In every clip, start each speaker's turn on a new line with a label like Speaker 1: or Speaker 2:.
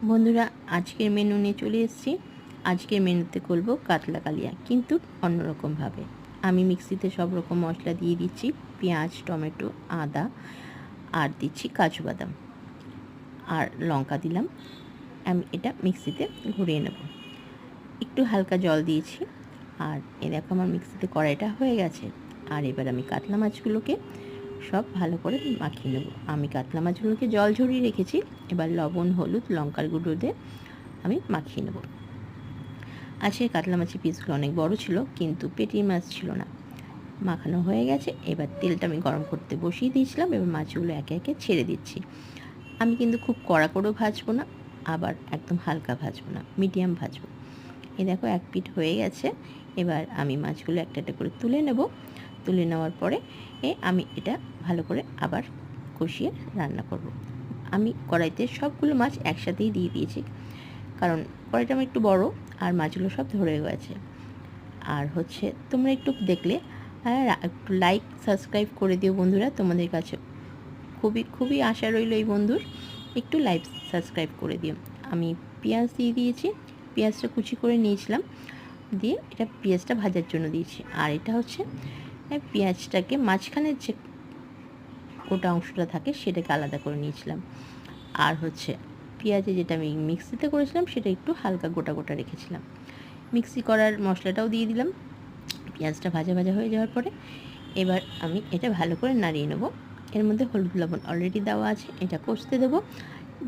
Speaker 1: বন্ধুরা, আজকের মেনু নিয়ে চলে এসেছি। আজকের মেনুতে করব কাতলা কালিয়া, কিন্তু অন্যরকমভাবে। আমি মিক্সিতে সব রকম মশলা দিয়ে দিচ্ছি, পেঁয়াজ, টমেটো, আদা, আর দিচ্ছি কাজু বাদাম আর লঙ্কা দিলাম। আমি এটা মিক্সিতে ঘুরিয়ে নেব। একটু হালকা জল দিয়েছি। আর দেখো আমার মিক্সিতে কড়াইটা হয়ে গেছে। আর এবার আমি কাতলা মাছগুলোকে সব ভালো করে মাখিয়ে নেব। আমি কাতলা মাছগুলোকে জল ঝরিয়ে রেখেছি। এবার লবণ, হলুদ, লঙ্কার গুঁড়ো দিয়ে আমি মাখিয়ে নেব। আজকে কাতলা মাছের পিসগুলো অনেক বড় ছিল, কিন্তু পেটি মাছ ছিল না। মাখানো হয়ে গেছে। এবার তেলটা আমি গরম করতে বসিয়ে দিয়েছিলাম। এবার মাছগুলো একে একে ছেড়ে দিচ্ছি। আমি কিন্তু খুব কড়া করেও ভাজবো না, আবার একদম হালকা ভাজবো না, মিডিয়াম ভাজবো। এই দেখো এক পিঠ হয়ে গেছে। এবার আমি মাছগুলো একটা একটা করে তুলে নেব। তুলে নেওয়ার পরে আমি এটা ভালো করে আবার কষিয়ে রান্না করব। আমি কড়াইতে সবগুলো মাছ একসাথেই দিয়ে দিয়েছি, কারণ কড়াইটা আমার একটু বড় আর মাছগুলো সব ধরে গেছে। আর তোমরা একটু দেখলে একটু লাইক সাবস্ক্রাইব করে দিও বন্ধুরা। তোমাদের কাছে খুবই খুবই আশা রইল এই বন্ধুর, একটু লাইক সাবস্ক্রাইব করে দিও। আমি পেঁয়াজ দিয়ে দিয়েছি, পেঁয়াজটা কুচি করে নিয়েছিলাম, দিয়ে এটা পেঁয়াজটা ভাজার জন্য দিয়েছি। আর এটা পেঁয়াজটাকে মাঝখানের যে গোটা অংশটা থাকে সেটাকে আলাদা করে নিয়েছিলাম। আর পেঁয়াজে যেটা আমি মিক্সিতে করেছিলাম সেটা একটু হালকা গোটা গোটা রেখেছিলাম। মিক্সি করার মশলাটাও দিয়ে দিলাম। পেঁয়াজটা ভাজা ভাজা হয়ে যাওয়ার পরে এবার আমি এটা ভালো করে নাড়িয়ে নেব। এর মধ্যে হলুদ লবণ অলরেডি দেওয়া আছে, এটা কষতে দেবো।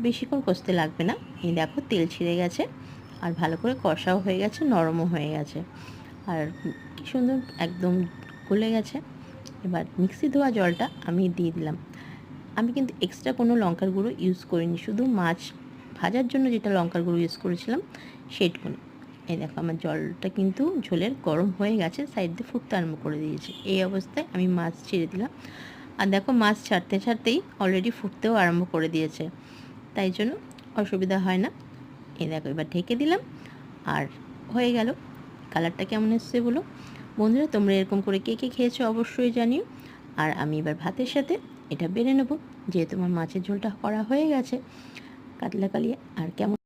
Speaker 1: বেশিক্ষণ কষতে লাগবে না। এই দেখো তেল ছেড়ে গেছে, আর ভালো করে কষাও হয়ে গেছে, নরমও হয়ে গেছে, আর কী সুন্দর একদম গলে গেছে। এবার মিক্সি ধোয়া জলটা আমি দিয়ে দিলাম। আমি কিন্তু এক্সট্রা কোনো লঙ্কার গুঁড়ো ইউজ করিনি, শুধু মাছ ভাজার জন্য যেটা লঙ্কার গুঁড়ো ইউজ করেছিলাম সেইটুকুনি। এই দেখো আমার জলটা কিন্তু ঝোলের গরম হয়ে গেছে, সাইড দিয়ে ফুটতে আরম্ভ করে দিয়েছে। এই অবস্থায় আমি মাছ ছেড়ে দিলাম। আর দেখো মাছ ছাড়তে ছাড়তেই অলরেডি ফুটতেও আরম্ভ করে দিয়েছে, তাই জন্য অসুবিধা হয় না। এই দেখো এবার ঢেকে দিলাম, আর হয়ে গেল। কালারটা কেমন এসছে বলো বন্ধুরা। তোমরা এরকম করে কে কে খেয়েছো অবশ্যই জানিও। আর আমি এবার ভাতের সাথে এটা বেড়ে নেব, যেহেতু আমার মাছের ঝোলটা করা হয়ে গেছে কাতলা কালিয়া। আর কেমন